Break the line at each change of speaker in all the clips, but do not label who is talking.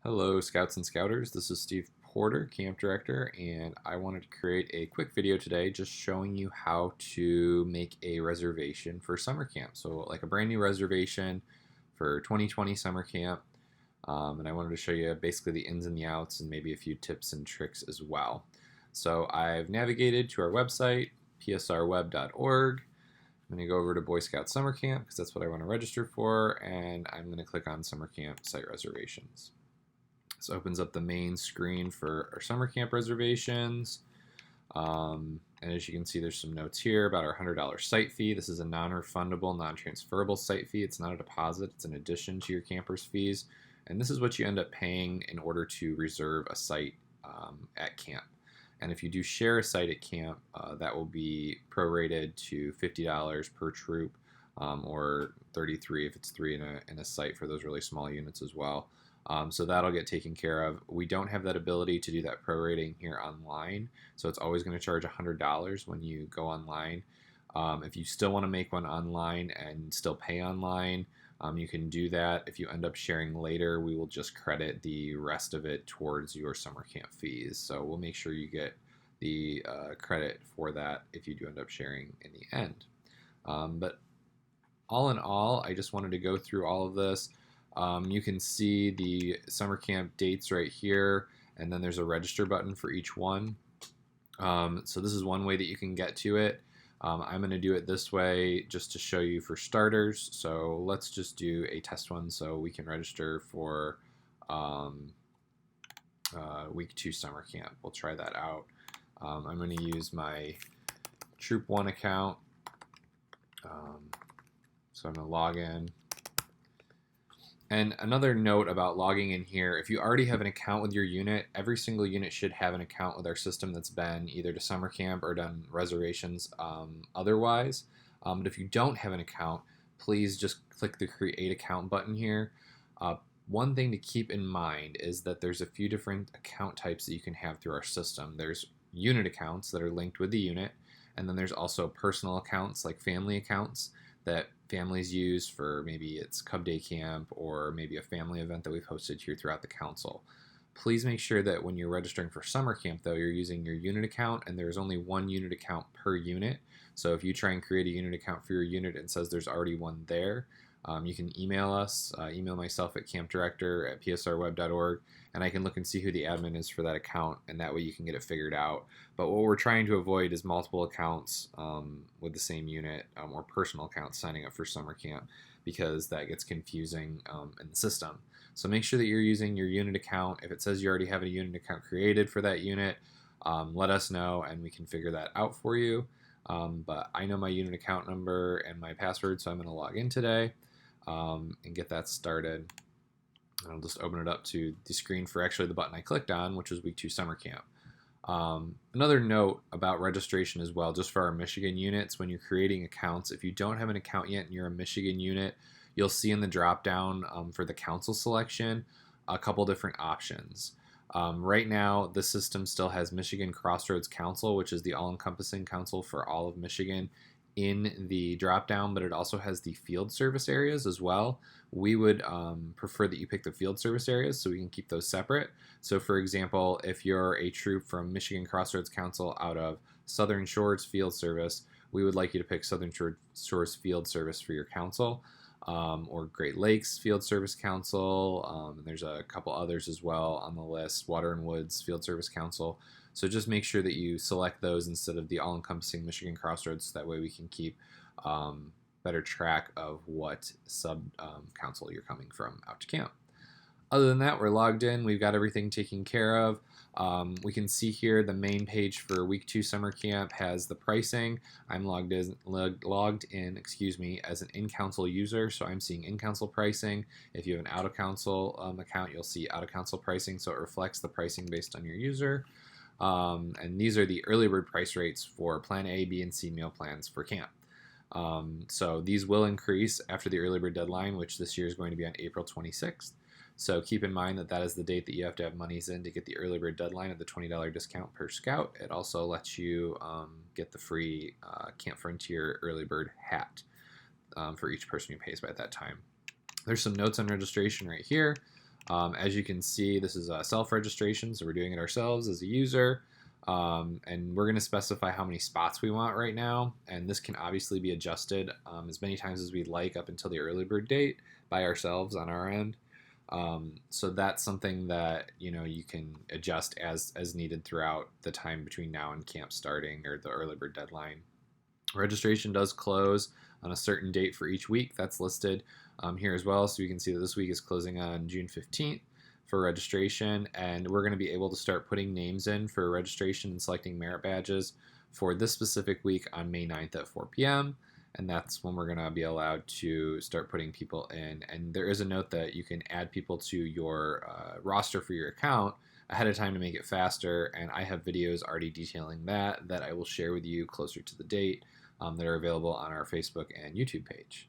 Hello, Scouts and Scouters. This is Steve Porter, Camp Director, and I wanted to create a quick video today just showing you how to make a reservation for summer camp. So, like a brand new reservation for 2020 summer camp. And I wanted to show you basically the ins and the outs and maybe a few tips and tricks as well. So, I've navigated to our website, psrweb.org. I'm going to go over to Boy Scout Summer Camp because that's what I want to register for, and I'm going to click on Summer Camp Site Reservations. This opens up the main screen for our summer camp reservations. And as you can see, there's some notes here about our $100 site fee. This is a non-refundable, non-transferable site fee. It's not a deposit. It's an addition to your camper's fees. And this is what you end up paying in order to reserve a site at camp. And if you do share a site at camp, that will be prorated to $50 per troop, or $33 if it's three in a site for those really small units as well. So that'll get taken care of. We don't have that ability to do that prorating here online, so it's always going to charge $100 when you go online. If you still want to make one online and still pay online, you can do that. If you end up sharing later, we will just credit the rest of it towards your summer camp fees. So we'll make sure you get the credit for that if you do end up sharing in the end. But all in all, I just wanted to go through all of this. You can see the summer camp dates right here, and then there's a register button for each one. So this is one way that you can get to it. I'm going to do it this way just to show you for starters. So let's just do a test one so we can register for week 2 summer camp. We'll try that out. I'm going to use my Troop 1 account. So I'm going to log in. And another note about logging in here, if you already have an account with your unit, every single unit should have an account with our system that's been either to summer camp or done reservations otherwise. But if you don't have an account, please just click the Create Account button here. One thing to keep in mind is that there's a few different account types that you can have through our system. There's unit accounts that are linked with the unit, and then there's also personal accounts like family accounts that families use for maybe it's Cub Day Camp or maybe a family event that we've hosted here throughout the council. Please make sure that when you're registering for summer camp, though, you're using your unit account, and there's only one unit account per unit. So if you try and create a unit account for your unit and it says there's already one there, you can email us, email myself at campdirector@psrweb.org, and I can look and see who the admin is for that account, and that way you can get it figured out. But what we're trying to avoid is multiple accounts with the same unit, or personal accounts signing up for summer camp, because that gets confusing in the system. So make sure that you're using your unit account. If it says you already have a unit account created for that unit, let us know and we can figure that out for you. But I know my unit account number and my password, so I'm going to log in today and get that started. I'll just open it up to the screen for actually the button I clicked on, which was week 2 summer camp. Another note about registration as well, just for our Michigan units, when you're creating accounts, if you don't have an account yet and you're a Michigan unit, you'll see in the drop down for the council selection a couple different options. Right now, the system still has Michigan Crossroads Council, which is the all-encompassing council for all of Michigan, in the drop down, but it also has the field service areas as well. We would prefer that you pick the field service areas so we can keep those separate. So for example, if you're a troop from Michigan Crossroads Council out of Southern Shores Field Service, we would like you to pick Southern Shores Field Service for your council, or Great Lakes Field Service Council, and there's a couple others as well on the list, Water and Woods Field Service Council. So just make sure that you select those instead of the all-encompassing Michigan Crossroads, so that way we can keep better track of what sub-council you're coming from out to camp. Other than that, we're logged in. We've got everything taken care of. We can see here the main page for week 2 summer camp has the pricing. I'm logged in, as an in-council user, so I'm seeing in-council pricing. If you have an out-of-council account, you'll see out-of-council pricing, so it reflects the pricing based on your user. And these are the early bird price rates for Plan A, B, and C meal plans for camp. So these will increase after the early bird deadline, which this year is going to be on April 26th. So keep in mind that that is the date that you have to have monies in to get the early bird deadline of the $20 discount per scout. It also lets you get the free Camp Frontier early bird hat for each person who pays by that time. There's some notes on registration right here. As you can see, this is a self-registration, so we're doing it ourselves as a user. And we're going to specify how many spots we want right now, and this can obviously be adjusted as many times as we'd like up until the early bird date by ourselves on our end. So that's something that you can adjust as needed throughout the time between now and camp starting or the early bird deadline. Registration does close on a certain date for each week. That's listed here as well, so you can see that this week is closing on June 15th for registration, and we're going to be able to start putting names in for registration and selecting merit badges for this specific week on May 9th at 4 p.m. And that's when we're going to be allowed to start putting people in. And there is a note that you can add people to your roster for your account ahead of time to make it faster, and I have videos already detailing that I will share with you closer to the date that are available on our Facebook and YouTube page.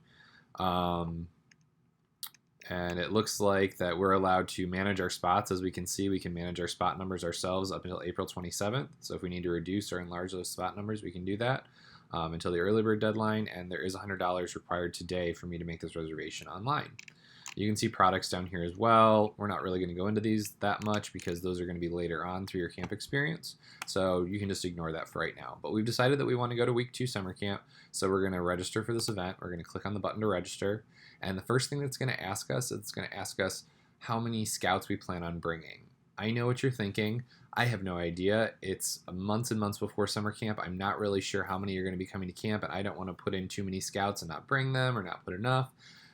And it looks like that we're allowed to manage our spots. As we can see, we can manage our spot numbers ourselves up until April 27th. So if we need to reduce or enlarge those spot numbers, we can do that until the early bird deadline. And there is $100 required today for me to make this reservation online. You can see products down here as well. We're not really going to go into these that much because those are going to be later on through your camp experience. So you can just ignore that for right now. But we've decided that we want to go to week 2 summer camp. So we're going to register for this event. We're going to click on the button to register. And the first thing that's going to ask us, it's going to ask us how many scouts we plan on bringing. I know what you're thinking. I have no idea. It's months and months before summer camp. I'm not really sure how many are going to be coming to camp, and I don't want to put in too many scouts and not bring them or not put enough.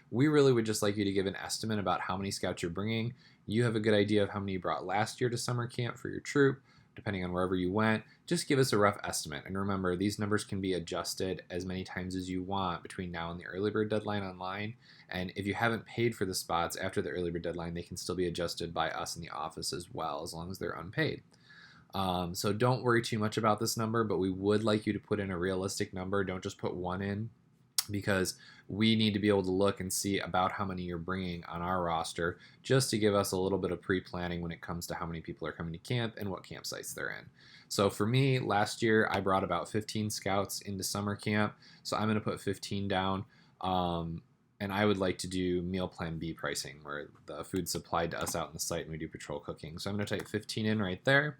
We really would just like you to give an estimate about how many scouts you're bringing. You have a good idea of how many you brought last year to summer camp for your troop, depending on wherever you went. Just give us a rough estimate. And remember, these numbers can be adjusted as many times as you want between now and the early bird deadline online. And if you haven't paid for the spots after the early bird deadline, they can still be adjusted by us in the office as well, as long as they're unpaid. So don't worry too much about this number, but we would like you to put in a realistic number. Don't just put 1 in, because we need to be able to look and see about how many you're bringing on our roster, just to give us a little bit of pre-planning when it comes to how many people are coming to camp and what campsites they're in. So for me, last year I brought about 15 scouts into summer camp, so I'm going to put 15 down. And I would like to do meal plan B pricing, where the food's supplied to us out on the site and we do patrol cooking. So I'm going to type 15 in right there.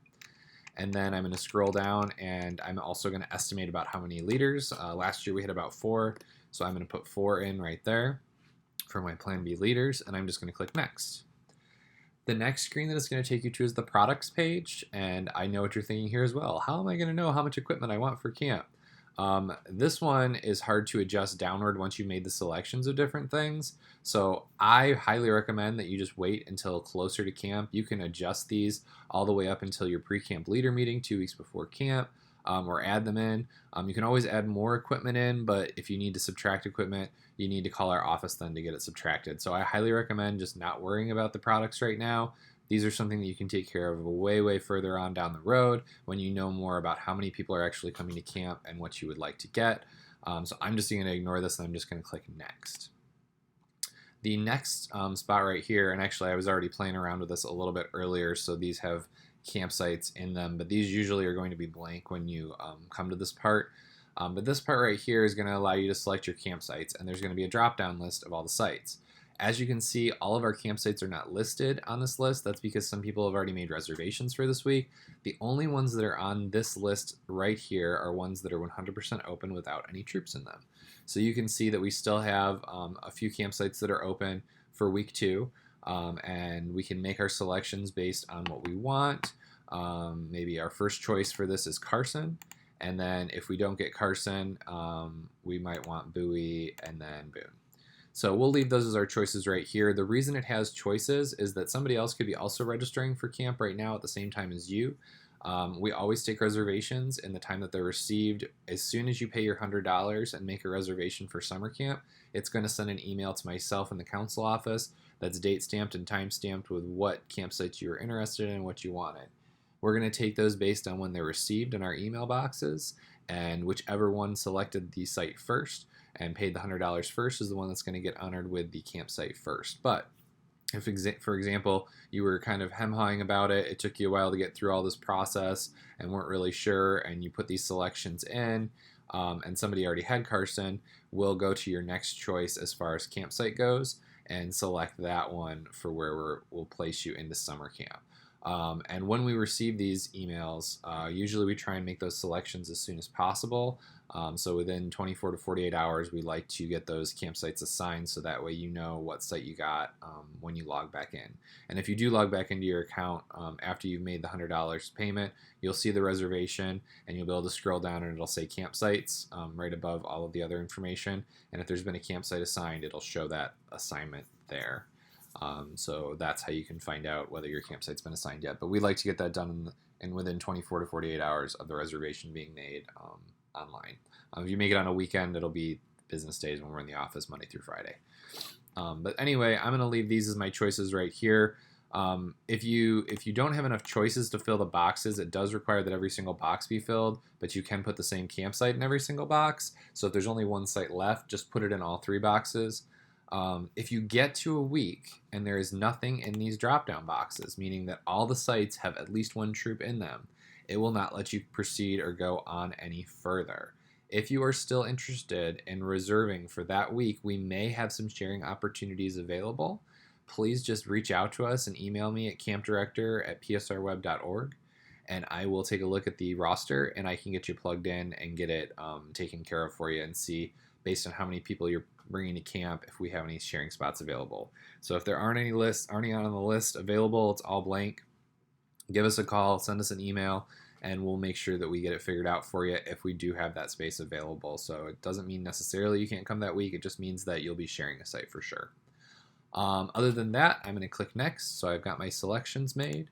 And then I'm going to scroll down, and I'm also going to estimate about how many leaders. Last year we had about 4, so I'm going to put 4 in right there for my Plan B leaders, and I'm just going to click Next. The next screen that it's going to take you to is the products page, and I know what you're thinking here as well. How am I going to know how much equipment I want for camp? This one is hard to adjust downward once you've made the selections of different things. So I highly recommend that you just wait until closer to camp. You can adjust these all the way up until your pre-camp leader meeting 2 weeks before camp, or add them in. You can always add more equipment in, but if you need to subtract equipment, you need to call our office then to get it subtracted. So I highly recommend just not worrying about the products right now. These are something that you can take care of way, way further on down the road when you know more about how many people are actually coming to camp and what you would like to get. So I'm just going to ignore this, and I'm just going to click Next. The next spot right here, and actually I was already playing around with this a little bit earlier, so these have campsites in them, but these usually are going to be blank when you come to this part. But this part right here is going to allow you to select your campsites, and there's going to be a drop-down list of all the sites. As you can see, all of our campsites are not listed on this list. That's because some people have already made reservations for this week. The only ones that are on this list right here are ones that are 100% open without any troops in them. So you can see that we still have a few campsites that are open for week 2, and we can make our selections based on what we want. Maybe our first choice for this is Carson, and then if we don't get Carson, we might want Bowie and then Boone. So we'll leave those as our choices right here. The reason it has choices is that somebody else could be also registering for camp right now at the same time as you. We always take reservations in the time that they're received. As soon as you pay your $100 and make a reservation for summer camp, it's going to send an email to myself in the council office that's date stamped and time stamped with what campsites you were interested in and what you wanted. We're going to take those based on when they're received in our email boxes, and whichever one selected the site first and paid the $100 first is the one that's going to get honored with the campsite first. But if, for example, you were kind of hem-hawing about it, it took you a while to get through all this process and weren't really sure, and you put these selections in, and somebody already had Carson, we'll go to your next choice as far as campsite goes. and select that one for where we'll place you into summer camp. And when we receive these emails, usually we try and make those selections as soon as possible. So within 24 to 48 hours, we like to get those campsites assigned so that way you know what site you got when you log back in. And if you do log back into your account after you've made the $100 payment, you'll see the reservation and you'll be able to scroll down and it'll say campsites right above all of the other information. And if there's been a campsite assigned, it'll show that assignment there. So that's how you can find out whether your campsite's been assigned yet. But we'd like to get that done in within 24 to 48 hours of the reservation being made online. If you make it on a weekend, it'll be business days when we're in the office Monday through Friday. But anyway, I'm going to leave these as my choices right here. If you don't have enough choices to fill the boxes, it does require that every single box be filled, but you can put the same campsite in every single box. So if there's only one site left, just put it in all 3 boxes. If you get to a week and there is nothing in these drop-down boxes, meaning that all the sites have at least 1 troop in them, it will not let you proceed or go on any further. If you are still interested in reserving for that week, we may have some sharing opportunities available. Please just reach out to us and email me at campdirector@psrweb.org, and I will take a look at the roster and I can get you plugged in and get it taken care of for you and see based on how many people you're bringing to camp if we have any sharing spots available. So if there aren't any on the list available, it's all blank, give us a call, send us an email, and we'll make sure that we get it figured out for you if we do have that space available. So it doesn't mean necessarily you can't come that week, it just means that you'll be sharing a site for sure. Other than that, I'm going to click next. So I've got my selections made,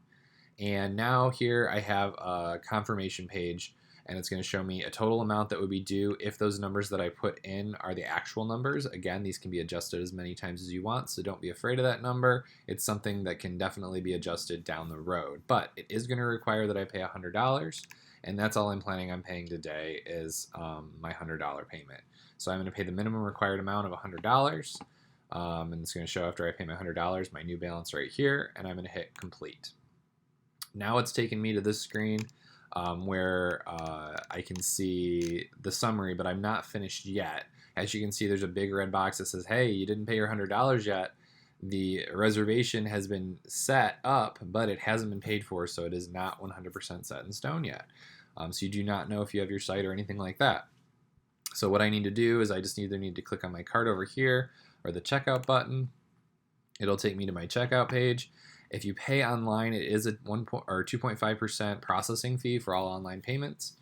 and now here I have a confirmation page, and it's going to show me a total amount that would be due if those numbers that I put in are the actual numbers. Again, these can be adjusted as many times as you want, so don't be afraid of that number. It's something that can definitely be adjusted down the road, but it is going to require that I pay $100, and that's all I'm planning on paying today is my $100 payment. So I'm going to pay the minimum required amount of $100, and it's going to show after I pay my $100 my new balance right here, and I'm going to hit complete. Now it's taken me to this screen where I can see the summary, but I'm not finished yet. As you can see, there's a big red box that says, hey, you didn't pay your $100 yet. The reservation has been set up, but it hasn't been paid for, so it is not 100% set in stone yet. So you do not know if you have your site or anything like that. So what I need to do is I just either need to click on my cart over here or the checkout button. It'll take me to my checkout page. If you pay online, it is a 2.5% processing fee for all online payments.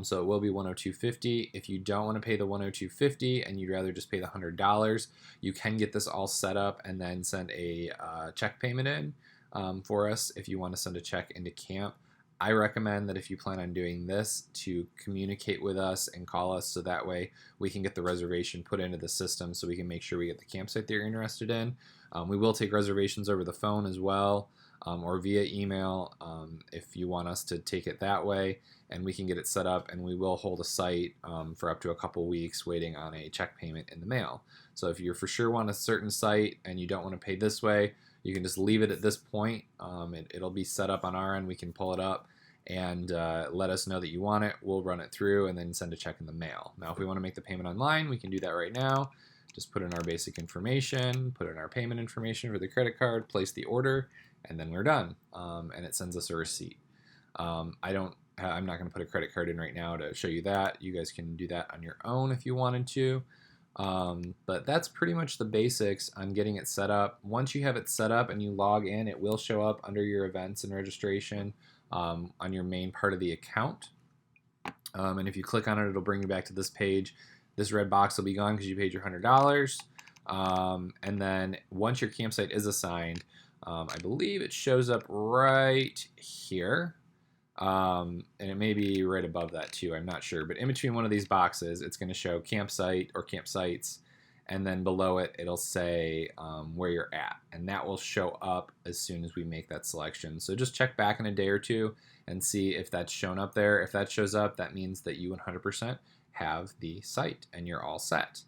So it will be $102.50. If you don't want to pay the $102.50 and you'd rather just pay the $100, you can get this all set up and then send a check payment in for us if you want to send a check into camp. I recommend that if you plan on doing this, to communicate with us and call us so that way we can get the reservation put into the system so we can make sure we get the campsite that you're interested in. We will take reservations over the phone as well, or via email if you want us to take it that way, and we can get it set up, and we will hold a site for up to a couple weeks waiting on a check payment in the mail. So if you for sure want a certain site and you don't want to pay this way, you can just leave it at this point. It'll be set up on our end. We can pull it up and let us know that you want it. We'll run it through and then send a check in the mail. Now, if we want to make the payment online, we can do that right now. Just put in our basic information, put in our payment information for the credit card, place the order, and then we're done. And it sends us a receipt. I'm not going to put a credit card in right now to show you that. You guys can do that on your own if you wanted to. But that's pretty much the basics on getting it set up. Once you have it set up and you log in, it will show up under your events and registration on your main part of the account. And if you click on it, it'll bring you back to this page. This red box will be gone because you paid your $100. And then once your campsite is assigned, I believe it shows up right here. And it may be right above that too, I'm not sure. But in between one of these boxes, it's going to show campsite or campsites. And then below it, it'll say where you're at. And that will show up as soon as we make that selection. So just check back in a day or two and see if that's shown up there. If that shows up, that means that you 100% have the site and you're all set.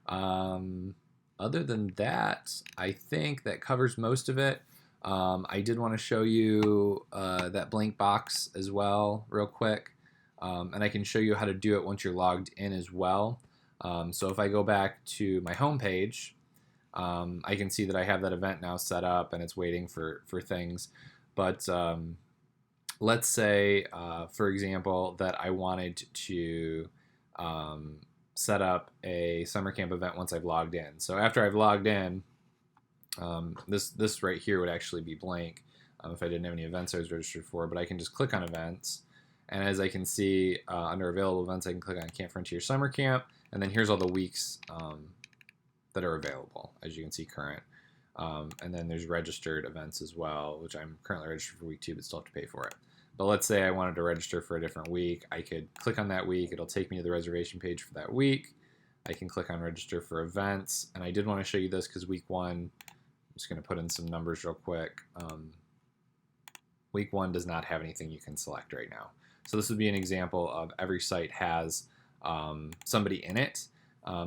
Other than that, I think that covers most of it. I did want to show you that blank box as well real quick. And I can show you how to do it once you're logged in as well. So if I go back to my home page, I can see that I have that event now set up and it's waiting for things. But let's say, for example, that I wanted to set up a summer camp event once I've logged in. So after I've logged in, this right here would actually be blank if I didn't have any events I was registered for, but I can just click on events. And as I can see under available events, I can click on Camp Frontier Summer Camp, and then here's all the weeks that are available, as you can see current. And then there's registered events as well, which I'm currently registered for week 2, but still have to pay for it. But let's say I wanted to register for a different week. I could click on that week. It'll take me to the reservation page for that week. I can click on register for events. And I did want to show you this because week 1, I'm just going to put in some numbers real quick. Week 1 does not have anything you can select right now. So this would be an example of every site has somebody in it.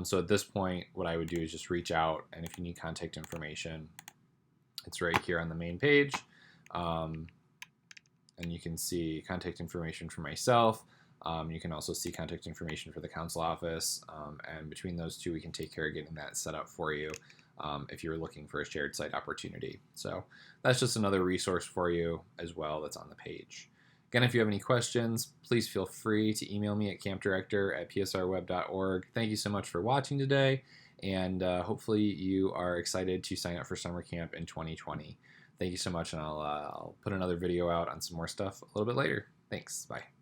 So at this point, what I would do is just reach out, and if you need contact information, it's right here on the main page. And you can see contact information for myself. You can also see contact information for the council office. And between those two, we can take care of getting that set up for you if you're looking for a shared site opportunity. So that's just another resource for you as well that's on the page. Again, if you have any questions, please feel free to email me at campdirector@psrweb.org. Thank you so much for watching today, and hopefully you are excited to sign up for summer camp in 2020. Thank you so much, and I'll put another video out on some more stuff a little bit later. Thanks. Bye.